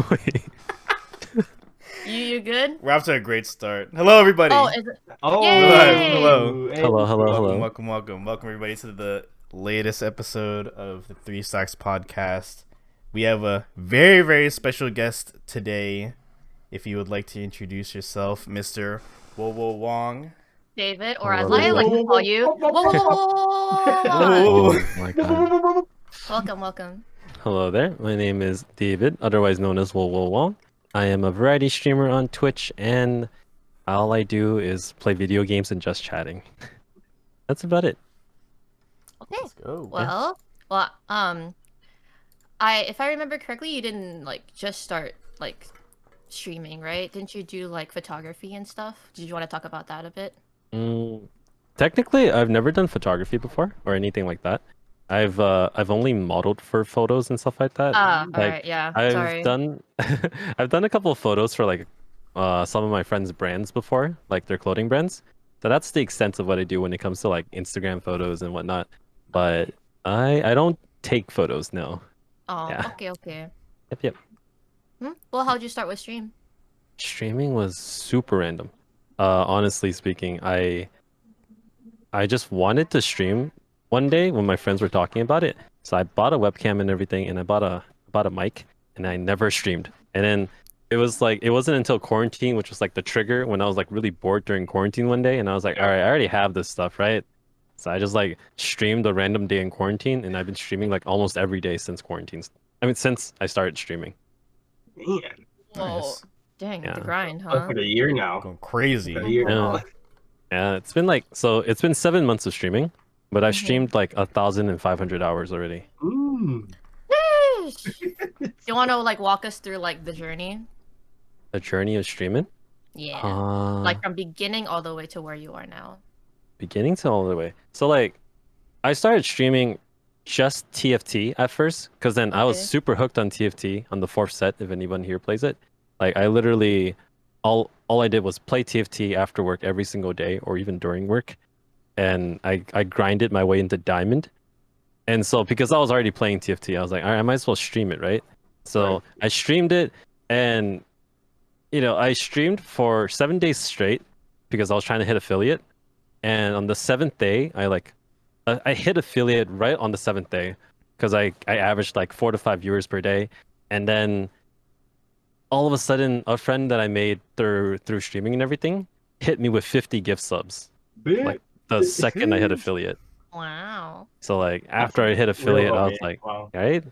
Wait. You good? We're off to a great start. Hello, everybody. Oh, is it? We're live. Yay! Hello. Hello, hello, Welcome, hello. welcome, everybody, to the latest episode of the Three Stocks podcast. We have a very, very special guest today. If you would like to introduce yourself, Mr. WoWoWong. David, or as Hello. I like to call you, Whoa. Oh my god. welcome. Hello there. My name is David, otherwise known as WoWoWong. I am a variety streamer on Twitch, and all I do is play video games and just chatting. That's about it. Okay. Let's go. Well, if I remember correctly, you didn't just start streaming, right? Didn't you do photography and stuff? Did you want to talk about that a bit? Technically, I've never done photography before or anything like that. I've only modeled for photos and stuff like that. Alright, yeah. Sorry. I've done a couple of photos for some of my friends' brands before, like their clothing brands. So that's the extent of what I do when it comes to like Instagram photos and whatnot. But I don't take photos, no. Oh, Yeah. okay. Yep. Well, how'd you start with stream? Streaming was super random. Honestly speaking, I just wanted to stream one day when my friends were talking about it. So I bought a webcam and everything, and I bought a mic, and I never streamed. And then it wasn't until quarantine, which was like the trigger when I was like really bored during quarantine one day, and I was like, all right, I already have this stuff, right? So I just like streamed a random day in quarantine, and I've been streaming like almost every day since quarantine. I mean, since I started streaming. Man, Whoa. Nice. Dang, Yeah. the grind, up huh? for the year now. Going crazy. For the year now. Yeah, it's been 7 months of streaming, but I've Mhm. streamed like 1,500 hours already. Yeesh. You want to walk us through the journey? The journey of streaming? Yeah. Uh, From beginning all the way to where you are now. beginning to all the way. So like, I started streaming just TFT at first, because then I was Okay. super hooked on TFT on the fourth set. If anyone here plays it, like I literally, all I did was play TFT after work every single day, or even during work, and I grinded my way into diamond. And so because I was already playing TFT, I was like, all right, I might as well stream it, right? So Right. I streamed it, and I streamed for 7 days straight because I was trying to hit affiliate. And on the seventh day, I hit affiliate right on the seventh day because I averaged like 4 to 5 viewers per day. And then all of a sudden, a friend that I made through streaming and everything hit me with 50 gift subs like the second I hit affiliate. Wow. So like after I hit affiliate, I was like, wow. right?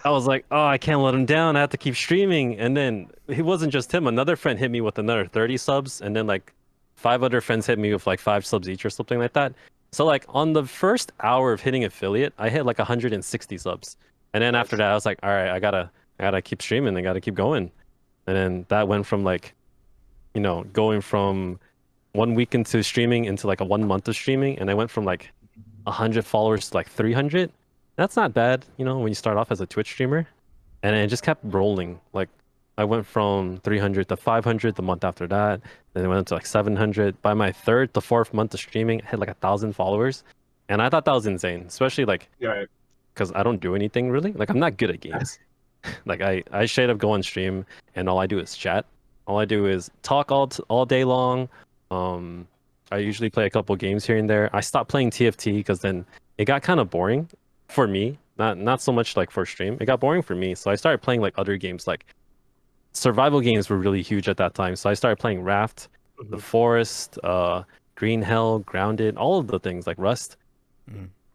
I was like, oh, I can't let him down. I have to keep streaming. And then it wasn't just him. Another friend hit me with another 30 subs, and then like 5 other friends hit me with like 5 subs each or something like that. So like on the first hour of hitting affiliate, I hit like 160 subs. And then after that, I was like, all right, I gotta keep streaming. I gotta keep going. And then that went from like, going from 1 week into streaming into like a 1 month of streaming, and I went from like 100 followers to like 300. That's not bad, when you start off as a Twitch streamer. And it just kept rolling. Like I went from 300 to 500 the month after that. Then it went up to like 700. By my third to fourth month of streaming, I had like 1,000 followers. And I thought that was insane, especially like Yeah. because I don't do anything really. Like I'm not good at games. Like I straight up go on stream and all I do is chat. All I do is talk all day long. I usually play a couple games here and there. I stopped playing TFT because then it got kind of boring for me. Not so much like for stream. It got boring for me, so I started playing like other games. Like survival games were really huge at that time, so I started playing Raft, The Forest, Green Hell, Grounded, all of the things like Rust.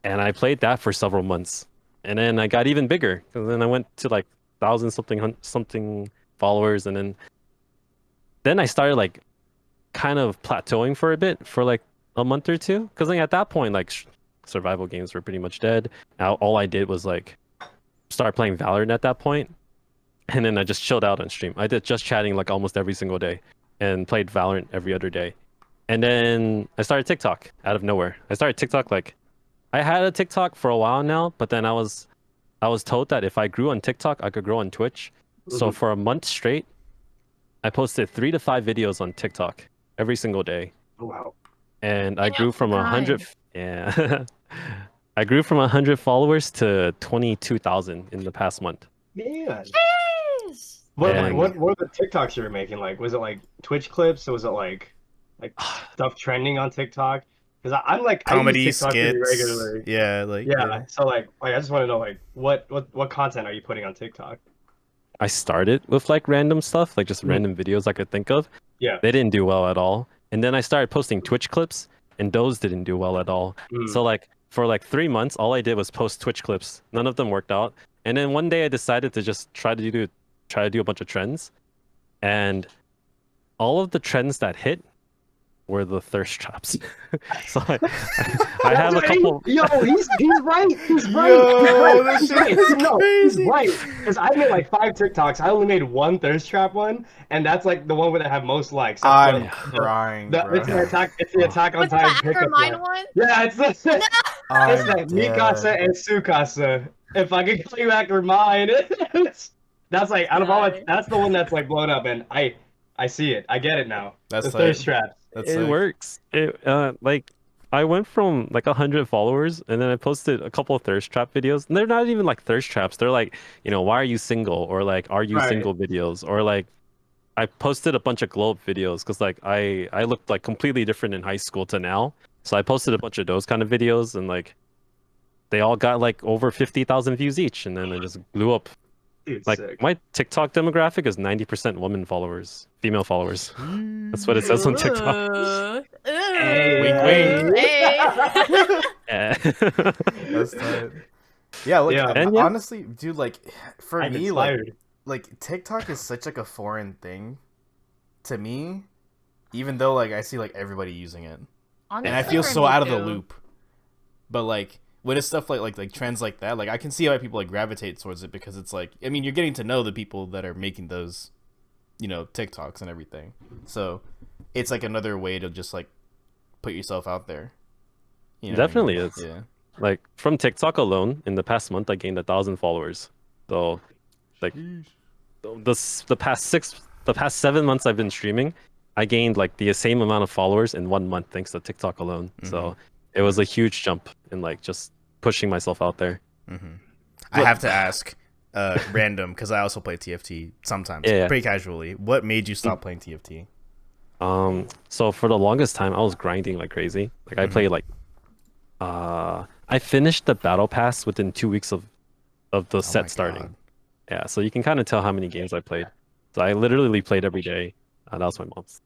And I played that for several months, and then I got even bigger. And then I went to like 1,000 something followers, and then I started like kind of plateauing for a bit for like a month or two, because like at that point like survival games were pretty much dead. Now all I did was like start playing Valorant at that point, and then I just chilled out on stream. I did just chatting like almost every single day and played Valorant every other day. And then I started TikTok out of nowhere. I started TikTok like I had a TikTok for a while now, but then I was told that if I grew on TikTok, I could grow on Twitch. So for a month straight, I posted 3 to 5 videos on TikTok every single day. Wow. And I grew from grind. 100. Yeah. I grew from 100 followers to 22,000 in the past month. Man. Nice. What And- what were the TikToks you were making? Like, was it like Twitch clips? Or was it like stuff trending on TikTok? Because I'm like I Comedy use TikTok pretty skits. regularly. Yeah, like Yeah. So like I just want to know like what content are you putting on TikTok? I started with like random stuff, like just Mhm. random videos I could think of. Yeah. They didn't do well at all. And then I started posting Twitch clips, and those didn't do well at all. Mm. So like for like 3 months, all I did was post Twitch clips. None of them worked out. And then one day I decided to just try to do a bunch of trends, and all of the trends that hit were the thirst traps. So I have a couple. Yo, he's right. He's right. Yo, He's this right. shit is No, crazy. he's right. Because I made like 5 TikToks. I only made one thirst trap one, and that's like the one where they have most likes. That's I'm the- crying, the- bro. it's the attack. It's the attack on What's the Titan pickup Aftermine line. one? Yeah, it's the I'm it's like Mikasa dead. and Tsukasa. If I could call you after mine, that's like out of all. Nice. That's the one that's like blown up, and I see it. I get it now. That's the tight. thirst traps. That's It sick. works. It like I went from like 100 followers, and then I posted a couple of thirst trap videos. And they're not even like thirst traps. They're like, why are you single? Or like, are you Right. single videos? Or like, I posted a bunch of globe videos because like I looked like completely different in high school to now. So I posted a bunch of those kind of videos, and like they all got like over 50,000 views each, and then it just blew up. Dude, Like sick. my TikTok demographic is 90% women followers, female followers. That's what it says on TikTok. Hey. Wink, Hey. Yeah. That's tight. Yeah, like Yeah. And yeah. honestly, dude, like for I'm me, like inspired. TikTok is such like a foreign thing to me, even though like I see like everybody using it, and I Honestly, feel for so me out of the too. loop. But like when it's stuff like trends like that, like I can see why people like gravitate towards it because it's like I mean you're getting to know the people that are making those, TikToks and everything. So it's like another way to just like put yourself out there. You know what I Definitely mean? is. Yeah. Like from TikTok alone, in the past month, I gained 1,000 followers. So, like the past 7 months I've been streaming, I gained like the same amount of followers in 1 month thanks to TikTok alone. So it was a huge jump in like just pushing myself out there. I have to ask, random, because I also play TFT sometimes, Yeah. pretty casually. What made you stop playing TFT? So for the longest time, I was grinding like crazy. Like I played like, I finished the battle pass within 2 weeks of the Oh my set starting. God. Yeah, so you can kind of tell how many games I played. So I literally played every day. That was my mom's.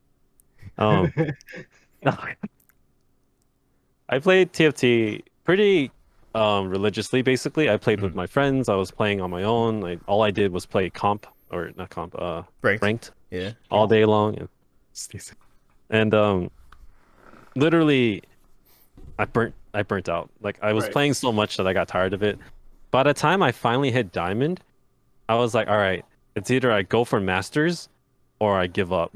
I played TFT pretty religiously. Basically, I played with my friends. I was playing on my own. All I did was play comp or not comp, ranked Yeah. all day long. And literally, I burnt out. Like I was Right. playing so much that I got tired of it. By the time I finally hit diamond, I was like, all right, it's either I go for masters or I give up.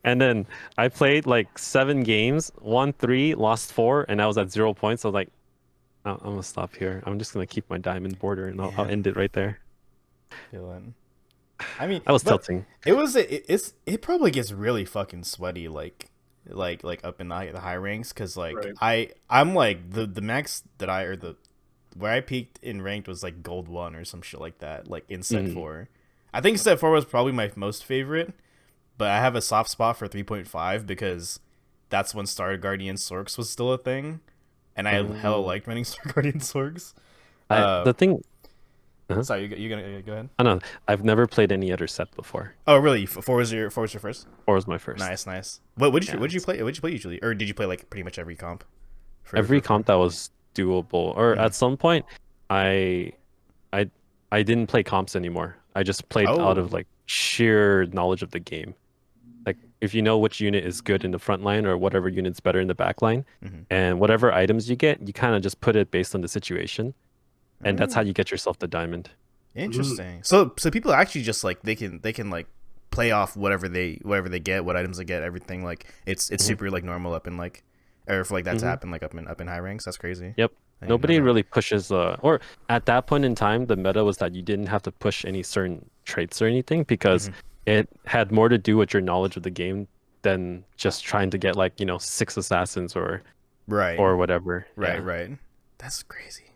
And then I played like 7 games, won 3, lost 4, and I was at 0 points. I was like, I'm gonna stop here. I'm just gonna keep my diamond border, and I'll end it right there. Feeling. I mean, I was but tilting. It was it probably gets really fucking sweaty like up in the high ranks because like Right. I'm like the max that where I peaked in ranked was like gold 1 or some shit like that, like in set 4. I think set 4 was probably my most favorite, but I have a soft spot for 3.5 because that's when Star Guardian Sorks was still a thing, and I hella liked running Star Guardian Sorks. The thing, Sorry, you gonna go ahead? I don't know. I've never played any other set before. Oh, really? 4 was your first? 4 was my first. Nice. What did you play? What did you play usually, or did you play like pretty much every comp? Every comp that was doable, or at some point, I didn't play comps anymore. I just played out of like sheer knowledge of the game. Like if you know which unit is good in the front line or whatever unit's better in the back line, and whatever items you get, you kind of just put it based on the situation, and that's how you get yourself the diamond. Interesting. So people actually just like they can like play off whatever they get, what items they get, everything. Like it's super like normal up in like, or for like that to happen like up in high ranks. That's crazy. Yep. I didn't Nobody know that. really pushes or at that point in time the meta was that you didn't have to push any certain traits or anything because it had more to do with your knowledge of the game than just trying to get like 6 assassins or Right. or whatever. Right, Yeah. right. That's crazy.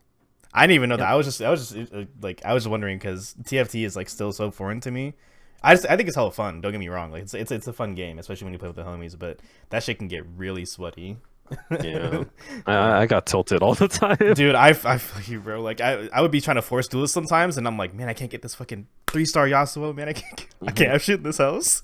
I didn't even know Yep. that. I was just like, I was wondering because TFT is like still so foreign to me. I think it's hella fun. Don't get me wrong. Like it's a fun game, especially when you play with the homies. But that shit can get really sweaty. Yeah, I got tilted all the time. Dude, I feel you, bro. Like I would be trying to force duelists sometimes, and I'm like, man, I can't get this fucking 3-star Yasuo. Man, I can't have shit in this house.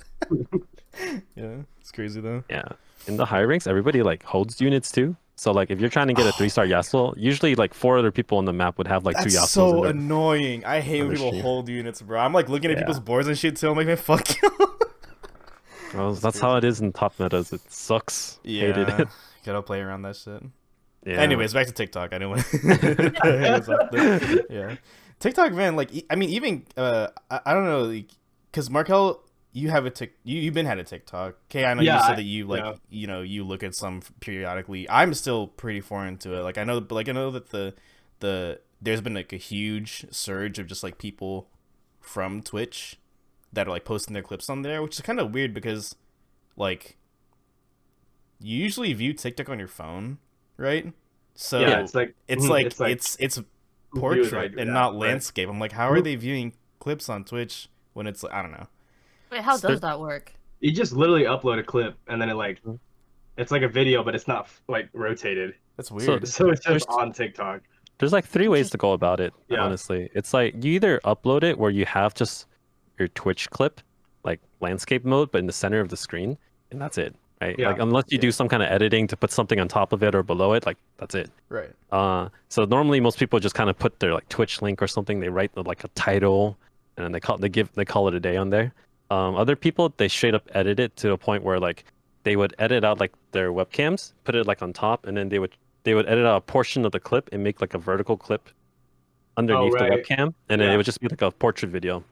Yeah, it's crazy though. Yeah, in the high ranks, everybody like holds units too. So like if you're trying to get a 3-star Yasuo, usually like 4 other people on the map would have like 2 That's Yasuos so in there. annoying. I hate when their people stream. hold units, bro. I'm like looking at Yeah. people's boards and shit too. I'm like, man, fuck you. Well, that's how it is in top metas. It sucks. Hated Yeah, it. gotta play around that shit. Yeah. Anyways, back to TikTok. I didn't want. Yeah, TikTok, man. Like, I mean, even I don't know, like, because Markel, you have you've been had a TikTok. Kei, I know you said that you like, you look at some periodically. I'm still pretty foreign to it. Like, I know that the there's been like a huge surge of just like people from Twitch that are like posting their clips on there, which is kind of weird because like you usually view TikTok on your phone, right? So Yeah, it's portrait like and that, not right. landscape. I'm like, how are they viewing clips on Twitch when it's I don't know. Wait, how So- does that work? You just literally upload a clip and then it's like a video, but it's not like rotated. That's weird. So it's There's- just on TikTok. There's like 3 ways to go about it, Yeah. honestly. It's like you either upload it where you have just your Twitch clip, like landscape mode, but in the center of the screen, and that's it. Right? Yeah. Like unless you do some kind of editing to put something on top of it or below it, like that's it. Right. So normally most people just kind of put their like Twitch link or something. They write like a title, and then they call it a day on there. Other people, they straight up edit it to a point where like they would edit out like their webcams, put it like on top, and then they would edit out a portion of the clip and make like a vertical clip underneath right. the webcam, and then Yeah. it would just be like a portrait video.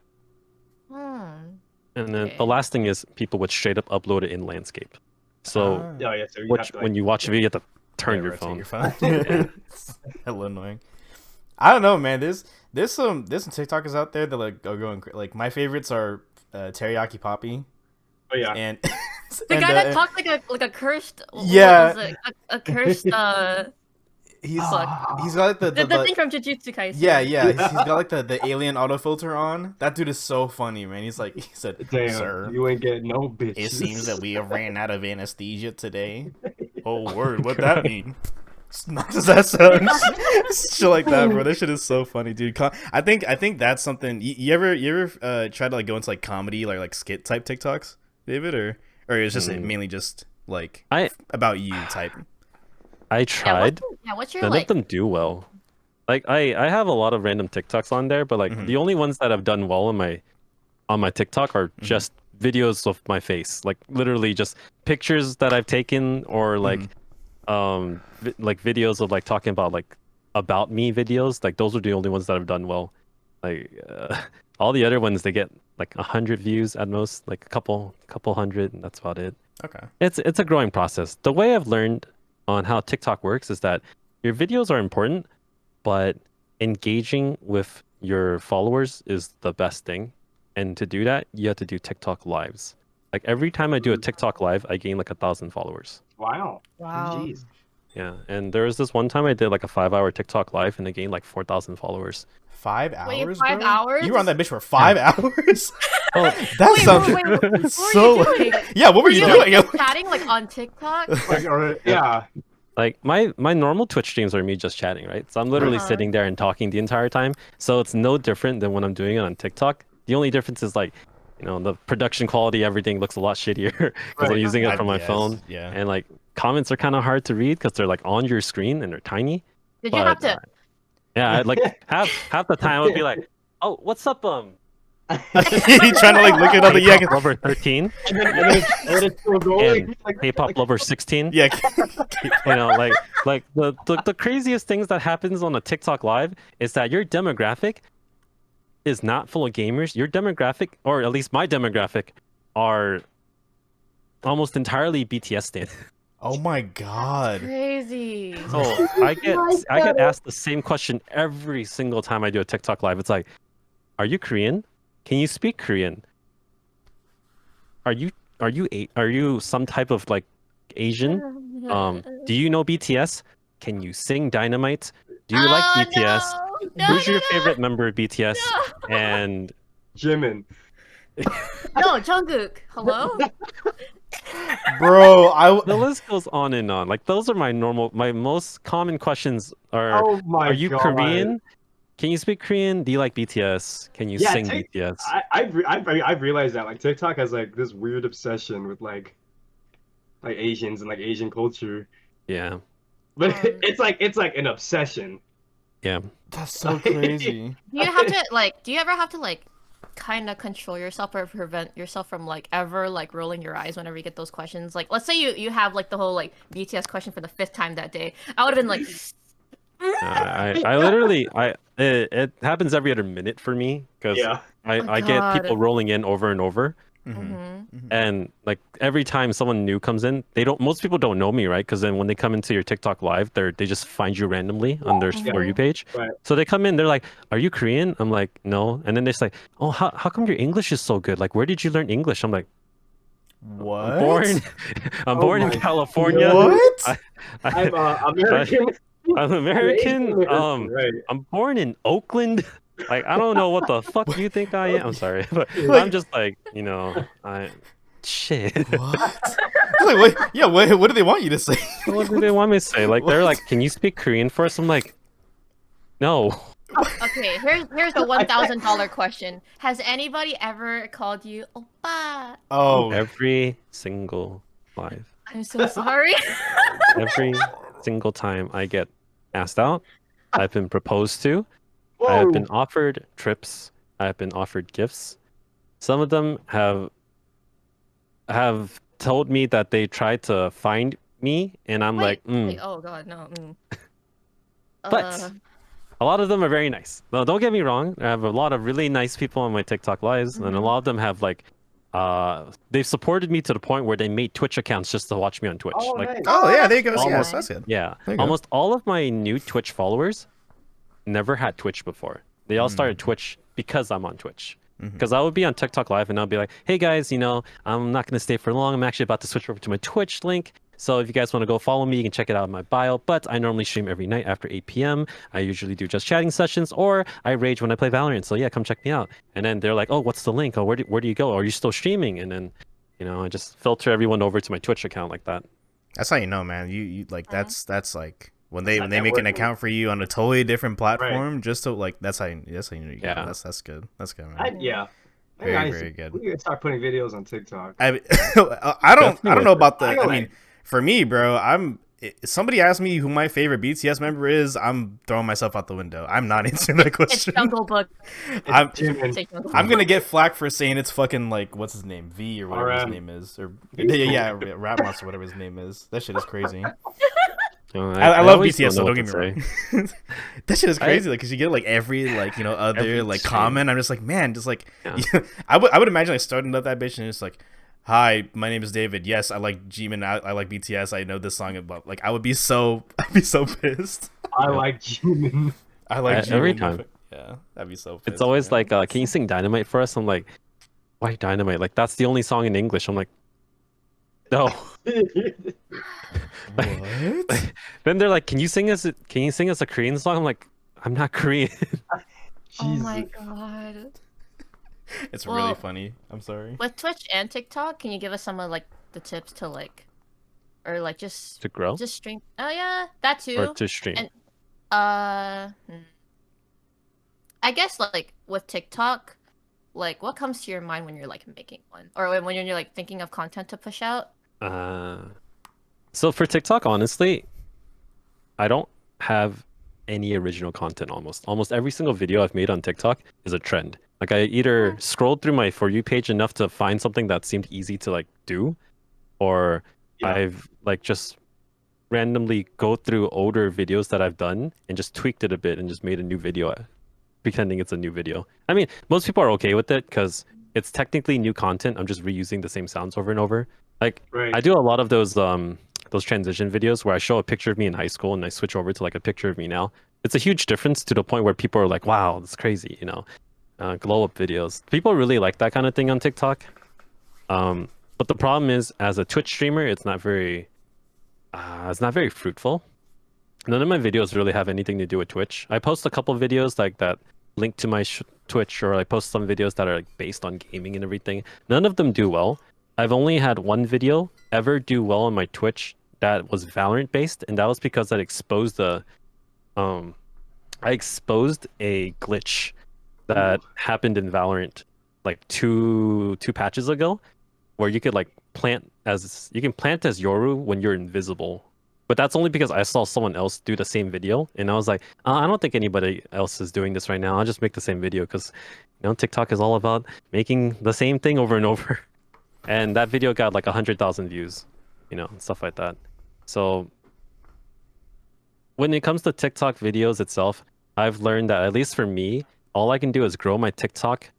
And then Okay. the last thing is people would straight up upload it in landscape. So Oh yeah, so you which have to, when you watch a video, you have to turn your rotate phone. It's hella annoying. I don't know, man. There's some TikTokers out there that like are going like my favorites are Teriyaki Poppy oh yeah. and The guy that talked like a cursed. Yeah. What was it? A cursed. he's Fuck. he's got like The thing from Jujutsu Kaisen. yeah he's got like the alien autofilter on. That dude is so funny, man. He said, Damn, sir, you ain't getting no bitches. it seems that we have ran out of anesthesia today. Oh word, what that mean? Does that sound shit like that, bro? That shit is so funny, dude. I think that's something. You ever try to like go into like comedy or like skit type TikToks, David, or it's just mainly just like about you type. I tried. What's your None like? of them do well. Like I have a lot of random TikToks on there, but like the only ones that have done well on my TikTok are just videos of my face, like literally just pictures that I've taken, or like like videos of like talking about like about me videos. Like those are the only ones that have done well. Like all the other ones, they get like 100 views at most, like a couple hundred, and that's about it. Okay. It's a growing process. The way I've learned on how TikTok works is that your videos are important, but engaging with your followers is the best thing. And to do that, you have to do TikTok lives. Like every time I do a TikTok live, I gain like 1,000 followers. Wow. Wow. Jeez. Yeah, and there was this one time I did like a 5-hour TikTok live, and I gained like 4,000 followers. 5 hours. Wait, 5 bro? hours? You were on that bitch for 5 hours. Oh, That sounds What were so. you doing? Yeah, what were you doing? Like, chatting like on TikTok? Yeah. like my normal Twitch streams are me just chatting, right? So I'm literally Uh-huh. sitting there and talking the entire time. So it's no different than when I'm doing it on TikTok. The only difference is like, you know, the production quality, everything looks a lot shittier because I'm using it from my phone. Yeah. And like comments are kind of hard to read because they're like on your screen and they're tiny. Did you have to? Yeah, like half the time I would be like, "Oh, what's up, You trying to like look at all the K-pop lover 13 and then it's still going. and Like, K-pop lover 16." Yeah. You know, like the craziest things that happens on a TikTok live is that your demographic is not full of gamers. Your demographic, or at least my demographic, are almost entirely BTS stan. Oh my god. Crazy. So I get asked the same question every single time I do a TikTok live. It's like, "Are you Korean? Can you speak Korean? Are you some type of like Asian? Do you know BTS? Can you sing Dynamite? Do you like BTS? No, Who's no, your no, favorite member of BTS? no. And Jimin. No, Jungkook. Hello? Bro, I the list goes on and on. Like those are my most common questions Oh my are you god. Korean? Can you speak Korean? Do you like BTS? Can you Yeah, sing BTS? I've realized that like TikTok has like this weird obsession with like Asians and like Asian culture, Yeah. but Um, it's like an obsession. Yeah. that's so crazy. Do you have to like? Do you ever have to like, kind of control yourself or prevent yourself from like ever like rolling your eyes whenever you get those questions? Like, let's say you have like the whole like BTS question for the 5th time that day. I would have been like, I literally it happens every other minute for me because Yeah. oh I get people God. rolling in over and over. Mm-hmm. And like every time someone new comes in, most people don't know me, right? Because then when they come into your TikTok live, they just find you randomly on their Yeah. For You page. Right. So they come in, they're like, "Are you Korean?" I'm like, "No." And then they're just like, "Oh, how come your English is so good? Like, where did you learn English?" I'm like, What? "I'm born, I'm Oh born in my California. What? I, I'm American. I'm American. Asian American, right. I'm born in Oakland." Like I don't know what the fuck you think I am. I'm sorry, but Like- I'm just like, shit. What? Like, what? Yeah, what do they want you to say? What do they want me to say? Like they're like, "Can you speak Korean for us?" I'm like, "No." Okay, here's a $1,000 question. Has anybody ever called you oppa? Oh, Every single live, I'm so sorry. every single time I get asked out, I've been proposed to. Whoa. I have been offered trips. I have been offered gifts. Some of them have told me that they tried to find me, and I'm like, Wait, oh God, no. But a lot of them are very nice. No, don't get me wrong. I have a lot of really nice people on my TikTok lives, and a lot of them have like, they've supported me to the point where they made Twitch accounts just to watch me on Twitch. Oh, Like, nice. oh yeah, there you go. that's Yes, nice. that's good. yeah, There you go. almost all of my new Twitch followers never had Twitch before. They all started Twitch because I'm on Twitch. Because I would be on TikTok live and I'll be like, "Hey guys, I'm not gonna stay for long. I'm actually about to switch over to my Twitch link. So if you guys want to go follow me, you can check it out in my bio. But I normally stream every night after 8 p.m. I usually do just chatting sessions, or I rage when I play Valorant. So yeah, come check me out." And then they're like, "Oh, what's the link? Oh, where do you go? Are you still streaming?" And then, I just filter everyone over to my Twitch account like that. That's how you know, man. You like that's like when they That's make an networking. account for you on a totally different platform, just to like that's how you know you go. Yeah. That's good. That's good, man. Yeah. Very, Nice. very good. We gotta start putting videos on TikTok. I Definitely don't know worth about the. I know, I mean, for me, bro, if somebody asks me who my favorite BTS member is, I'm throwing myself out the window. I'm not answering that It's question. Jungle Book. I'm Jimin. Say Jungle I'm Book. gonna get flack for saying it's fucking like what's his name, V or whatever his RM. name is, or yeah, Rap Monster, whatever his name is. That shit is crazy. I I love always BTS, so know don't what get me to say. wrong. That shit is crazy, like, cause you get like every like other Every like stream. comment. I'm just like, man, just like Yeah. I would imagine like starting up that bitch and it's like, "Hi, my name is David. Yes, I like Jimin. I like BTS. I know this song about like I'd be so pissed. I like Jimin. I like Jimin. Every time. Yeah, that'd be so pissed. It's always man. like, "Can you sing Dynamite for us?" I'm like, "Why Dynamite? Like that's the only song in English." I'm like, "No." What? Then they're like, "Can you sing us a Korean song?" I'm like, "I'm not Korean." Oh my Jesus. God. It's Well- really funny. I'm sorry. With Twitch and TikTok, can you give us some of like the tips to like, or like just To grow stream? Oh yeah, that too. or to stream. And- I guess like with TikTok, like what comes to your mind when you're like making one, or when you're like thinking of content to push out? So for TikTok, honestly, I don't have any original content almost every single video I've made on TikTok is a trend. Like I either scrolled through my For You page enough to find something that seemed easy to like do, or Yeah. I've like just randomly go through older videos that I've done and just tweaked it a bit and just made a new video pretending it's a new video. I mean, most people are okay with it because it's technically new content. I'm just reusing the same sounds over and over. Like Right. I do a lot of those transition videos where I show a picture of me in high school and I switch over to like a picture of me now. It's a huge difference to the point where people are like, "Wow, that's crazy," glow up videos. People really like that kind of thing on TikTok. But the problem is, as a Twitch streamer, it's not very fruitful. None of my videos really have anything to do with Twitch. I post a couple videos like that link to my Twitch, or I post some videos that are like based on gaming and everything. None of them do well. I've only had one video ever do well on my Twitch that was Valorant based, and that was because um I exposed a glitch that happened in Valorant like two patches ago, where you could like plant as Yoru when you're invisible. But that's only because I saw someone else do the same video, and I was like, I don't think anybody else is doing this right now. I'll just make the same video because, TikTok is all about making the same thing over and over. And that video got like 100,000 views, and stuff like that. So when it comes to TikTok videos itself, I've learned that, at least for me, all I can do is grow my TikTok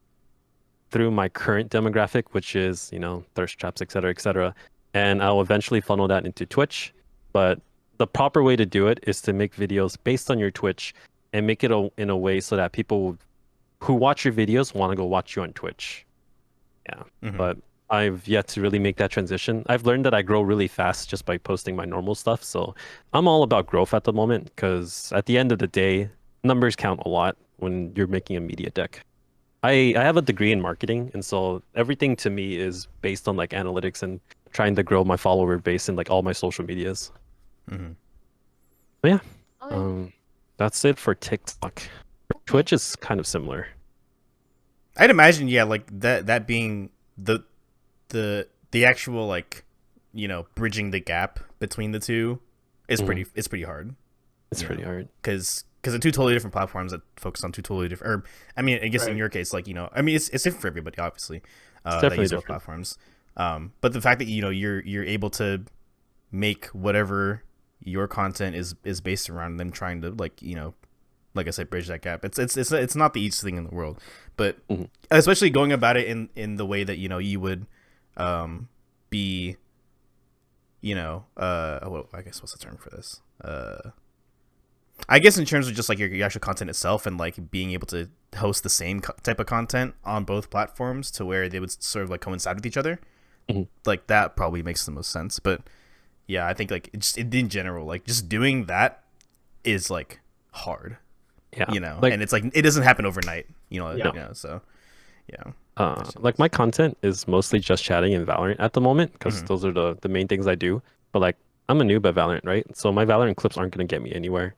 through my current demographic, which is, thirst traps, etc., etc. And I'll eventually funnel that into Twitch. But the proper way to do it is to make videos based on your Twitch and make it in a way so that people who watch your videos want to go watch you on Twitch. Yeah. But I've yet to really make that transition. I've learned that I grow really fast just by posting my normal stuff. So I'm all about growth at the moment, because at the end of the day, numbers count a lot when you're making a media deck. I have a degree in marketing, and so everything to me is based on like analytics and trying to grow my follower base in like all my social medias. But yeah, Okay. that's it for TikTok. Twitch is kind of similar. I'd imagine, yeah, like that being the actual, like, bridging the gap between the two is pretty hard. It's pretty hard because they're two totally different platforms that focus on two totally different. Or I mean, I guess in your case, like, it's different for everybody, obviously. It's that definitely use those different. platforms. But the fact that you're able to make whatever your content is based around them trying to, like, like I said, bridge that gap. It's not the easiest thing in the world, but especially going about it in the way that you would be, well, I guess what's the term for this? I guess in terms of just like your actual content itself, and like being able to host the same type of content on both platforms to where they would sort of like coincide with each other, like that probably makes the most sense. But yeah, I think like just in general, like just doing that is like hard. Yeah, and it's like it doesn't happen overnight, so yeah. Like my content is mostly just chatting and Valorant at the moment, because those are the main things I do. But like, I'm a noob at Valorant, right? So my Valorant clips aren't gonna get me anywhere.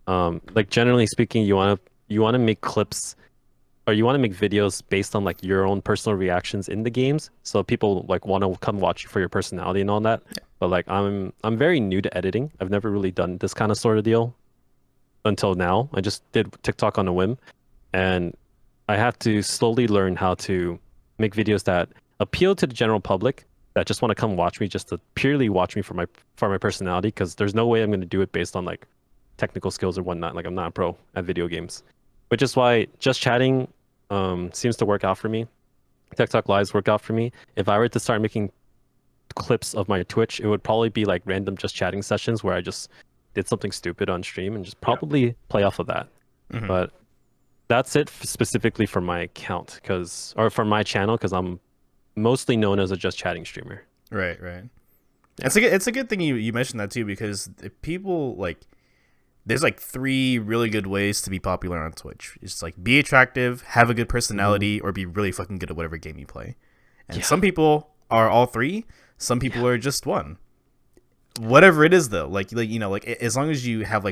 Like generally speaking, you wanna make clips, or you wanna make videos based on like your own personal reactions in the games, so people like want to come watch you for your personality and all that. But like, I'm very new to editing. I've never really done this kind of sort of deal until now. I just did TikTok on a whim, and I have to slowly learn how to make videos that appeal to the general public, that just want to come watch me, just to purely watch me for my personality, because there's no way I'm going to do it based on like technical skills or whatnot. Like, I'm not a pro at video games, which is why just chatting seems to work out for me. TikTok lives work out for me. If I were to start making clips of my Twitch, it would probably be like random just chatting sessions where I just did something stupid on stream and just probably play off of that. But that's it specifically for my account, or for my channel, because I'm mostly known as a just chatting streamer. Right. It's a good thing you mentioned that too, because people like, there's like 3 really good ways to be popular on Twitch. It's like be attractive, have a good personality, or be really fucking good at whatever game you play. And some people are all 3. Some people are just one. Whatever it is though, like as long as you have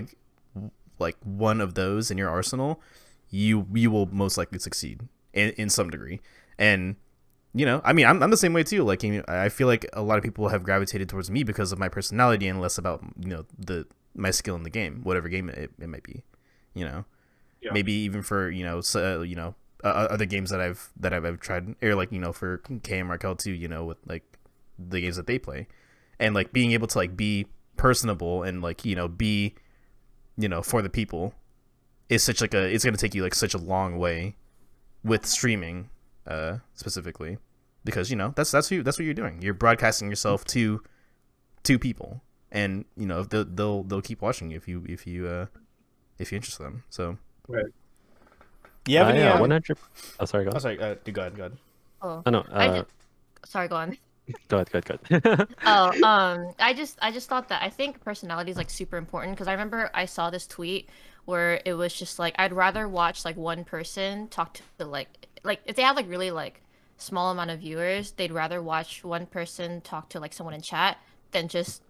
like one of those in your arsenal, you will most likely succeed in some degree. And I mean, I'm the same way too. Like, I feel like a lot of people have gravitated towards me because of my personality and less about my skill in the game, whatever game it might be. Maybe even for other games that I've tried, or like for Kei and Markel too. With like the games that they play, and like being able to like be personable and like be for the people is such like it's gonna take you like such a long way with streaming specifically, because that's what you're doing. You're broadcasting yourself to people, and they'll keep watching you if you interest them. So Right. you have any 100. Oh, sorry, go on. Oh, sorry. Go ahead. Oh, Oh no. sorry, go on. Go ahead, go ahead, go ahead. Oh, I just thought that I think personality is like super important because I remember I saw this tweet where it was just like I'd rather watch like one person talk to like if they have like really like small amount of viewers, they'd rather watch one person talk to like someone in chat than just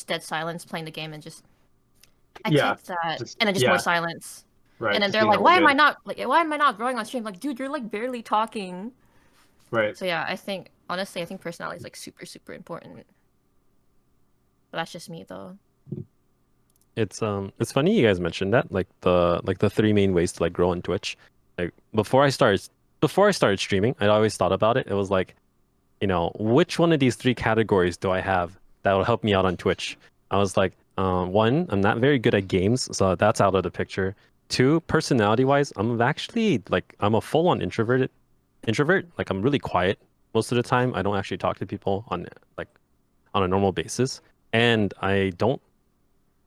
dead silence playing the game and just I Yeah, clicked that just and then just more yeah, silence. right. And then Just they're be like, normal good. why am I not growing on stream? Like, dude, you're like barely talking. Right. So yeah, I think honestly, I think personality is like super, super important. But that's just me though. It's funny you guys mentioned that, like the three main ways to like grow on Twitch. Like before I started streaming, I always thought about it. It was like, which one of these three categories do I have that will help me out on Twitch? I was like, one, I'm not very good at games, so that's out of the picture. Two, personality wise, I'm a full-on introvert. Like I'm really quiet most of the time. I don't actually talk to people like on a normal basis. And I don't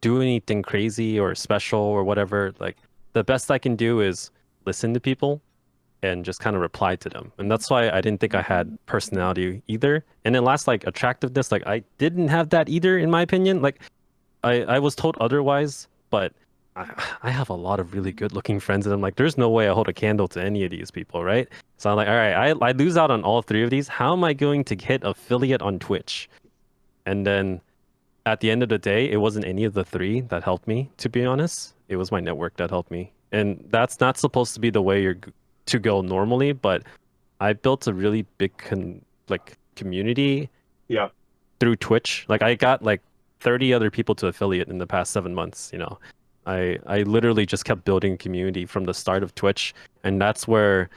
do anything crazy or special or whatever. Like the best I can do is listen to people and just kind of reply to them. And that's why I didn't think I had personality either. And then last, like attractiveness, like I didn't have that either, in my opinion. Like I was told otherwise, but I have a lot of really good looking friends, and I'm like, there's no way I hold a candle to any of these people, right? So I'm like, all right, I lose out on all three of these. How am I going to hit affiliate on Twitch? And then at the end of the day, it wasn't any of the three that helped me, to be honest. It was my network that helped me. And that's not supposed to be the way to go normally, but I built a really big community Yeah. through Twitch. Like I got like 30 other people to affiliate in the past 7 months, I literally just kept building a community from the start of Twitch, and that's where,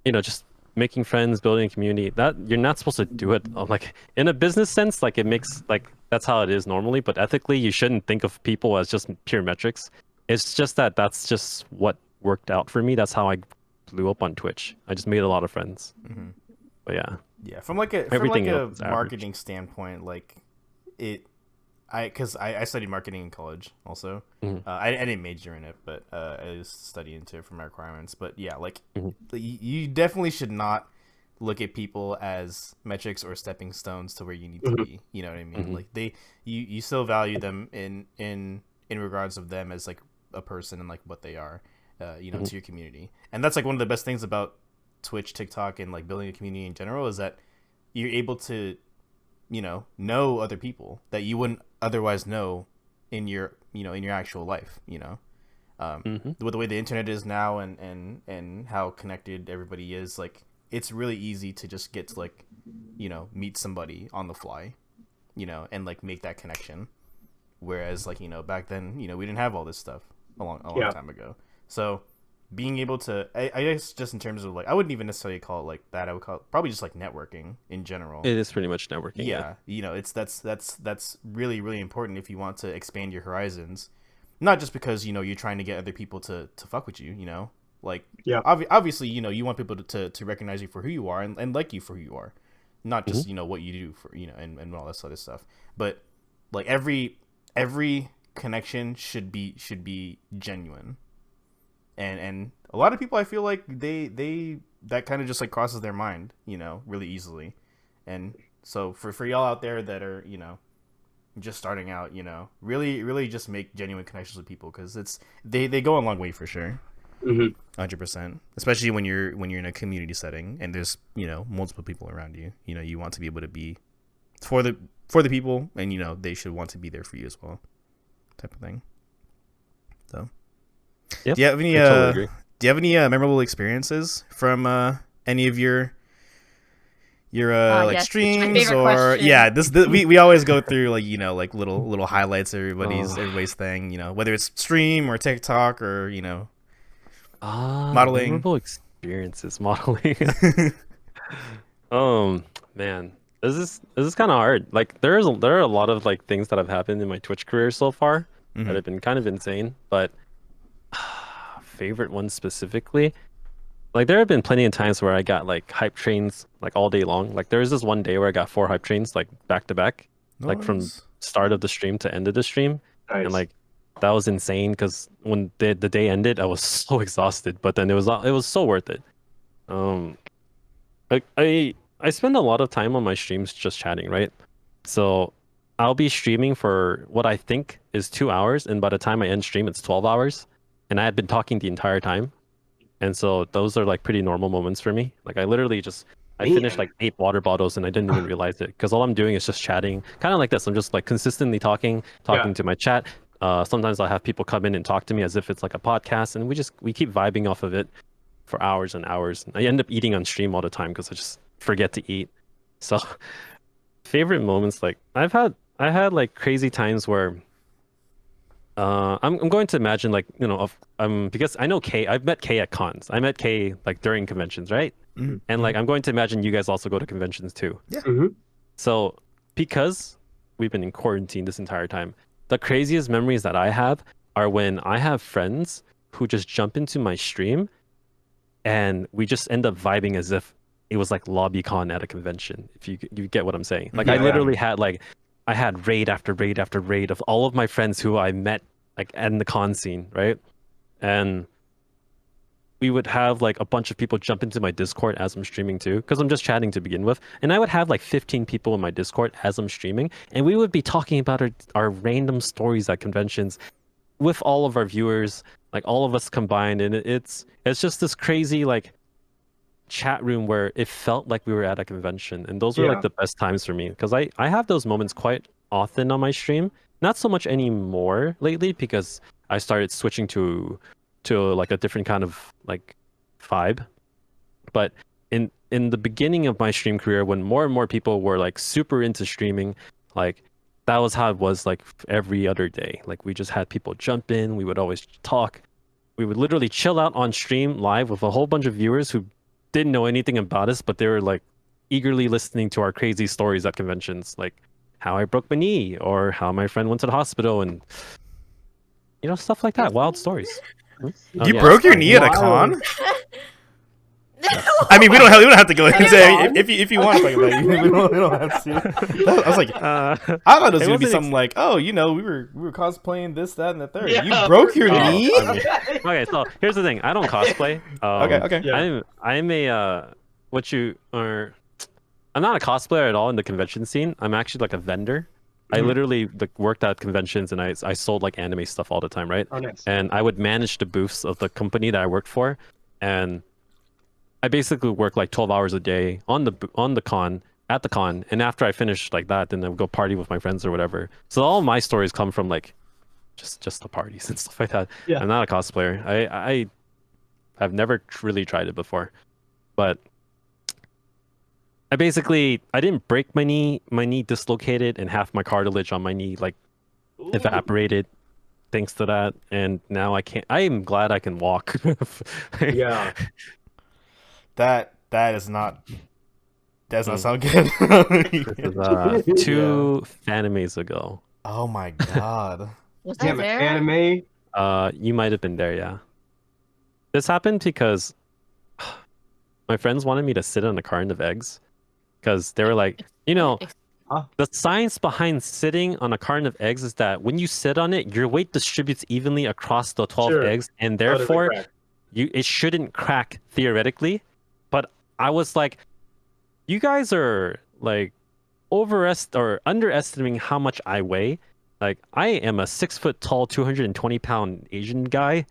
just making friends, building a community, that you're not supposed to do it like in a business sense, like it makes like that's how it is normally, but ethically you shouldn't think of people as just pure metrics. It's just that's just what worked out for me. That's how I blew up on Twitch. I just made a lot of friends. Mm-hmm. But yeah. Yeah, from like Everything else a is marketing average. standpoint, like I studied marketing in college also. Mhm. I didn't major in it, but I was studying into it for my requirements. But yeah, like Mhm. you definitely should not look at people as metrics or stepping stones to where you need to Mhm. be. You know what I mean? Mhm. Like you still value them in regards of them as like a person and like what they are, Mhm. to your community. And that's like one of the best things about Twitch, TikTok, and like building a community in general is that you're able to know other people that you wouldn't otherwise know in your in your actual life. Mhm. With the way the internet is now and how connected everybody is, like it's really easy to just get to like meet somebody on the fly, and like make that connection. Whereas like back then we didn't have all this stuff a long Yeah. time ago. So being able to I guess just in terms of like I wouldn't even necessarily call it like that. I would call it probably just like networking in general. It is pretty much networking, yeah. Yeah, it's that's really really important if you want to expand your horizons, not just because you're trying to get other people to fuck with you. Like Yeah. obviously you want people to recognize you for who you are and like you for who you are, not just what you do for and all that sort of stuff. But like every connection should be genuine, and a lot of people I feel like they that kind of just like crosses their mind really easily. And so for y'all out there that are just starting out, really really just make genuine connections with people, because they go a long way for sure. Hmm. 100%, especially when you're in a community setting and there's multiple people around you. You want to be able to be for the people, and they should want to be there for you as well, type of thing. So Yep, do you have any I totally agree. memorable experiences from any of your like Yes, it's my streams, favorite or question. yeah, we always go through like like little highlights of everybody's thing, whether it's stream or TikTok or modeling. Memorable experiences modeling. Man, this is kind of hard. Like there are a lot of like things that have happened in my Twitch career so far that Hmm. have been kind of insane, but favorite one specifically, like there have been plenty of times where I got like hype trains like all day long. Like there was this one day where I got 4 hype trains like back to back, like from Nice. start of the stream to end of the stream, and Nice. like that was insane because when the day ended, I was so exhausted, but then it was so worth it. Um, like I spend a lot of time on my streams just chatting, right? So I'll be streaming for what I think is 2 hours, and by the time I end stream, it's 12 hours, and I had been talking the entire time. And so those are like pretty normal moments for me. Like I literally just I finished Man. like 8 water bottles and I didn't even realize it because all I'm doing is just chatting, kind of like this. I'm just like consistently talking Yeah. to my chat. Sometimes I'll have people come in and talk to me as if it's like a podcast, and we keep vibing off of it for hours and hours. I end up eating on stream all the time because I just forget to eat. So favorite moments, like I had like crazy times where I'm going to imagine like because I know Kei. I've met Kei at cons. I met Kei like during conventions, right? Mhm. And like I'm going to imagine you guys also go to conventions too. Mhm. So because we've been in quarantine this entire time, the craziest memories that I have are when I have friends who just jump into my stream and we just end up vibing as if it was like LobbyCon at a convention. If you get what I'm saying. Like I Yeah. literally had like I had raid after raid after raid of all of my friends who I met like in the con scene, right? And we would have like a bunch of people jump into my Discord as I'm streaming too, because I'm just chatting to begin with. And I would have like 15 people in my Discord as I'm streaming, and we would be talking about our random stories at conventions with all of our viewers, like all of us combined. And it's just this crazy like chat room where it felt like we were at a convention. And those were like Yeah. the best times for me because I have those moments quite often on my stream. Not so much anymore lately because I started switching to like a different kind of like vibe. But in the beginning of my stream career, when more and more people were like super into streaming, like that was how it was like every other day. Like we just had people jump in, we would always talk. We would literally chill out on stream live with a whole bunch of viewers who didn't know anything about us, but they were like eagerly listening to our crazy stories at conventions, like how I broke my knee or how my friend went to the hospital and stuff like that. Wild stories. Oh, You yeah. broke your knee at a Wild. con? I mean, we don't have to go into it. If you want to talk about it, we don't have to. I was like, I thought it was it gonna be wasn't something like, oh, we were cosplaying this, that, and the third. Yeah, You broke your Oh, knee? I mean, okay, so here's the thing. I don't cosplay. Okay. Yeah. I'm a what you are. I'm not a cosplayer at all in the convention scene. I'm actually like a vendor. I Mhm. literally like worked at conventions and I sold like anime stuff all the time, right? Oh, nice. And I would manage the booths of the company that I worked for, and I basically work like 12 hours a day on the con at the con, and after I finish like that, then I would go party with my friends or whatever. So all my stories come from like just the parties and stuff like that. Yeah. I'm not a cosplayer. I have never really tried it before, but I didn't break my knee. My knee dislocated and half my cartilage on my knee like Ooh. evaporated thanks to that, and now I can't. I am glad I can walk. Yeah. That does not sound good. This is 2 animes ago. Oh my god. Was that Damn it, there? anime. You might have been there, yeah. This happened because my friends wanted me to sit on a carton of eggs because they were like, the science behind sitting on a carton of eggs is that when you sit on it, your weight distributes evenly across the 12 Sure. eggs, and How does it therefore crack? it shouldn't crack theoretically. But I was like, you guys are like underestimating how much I weigh. Like I am a 6 foot tall, 220-pound Asian guy.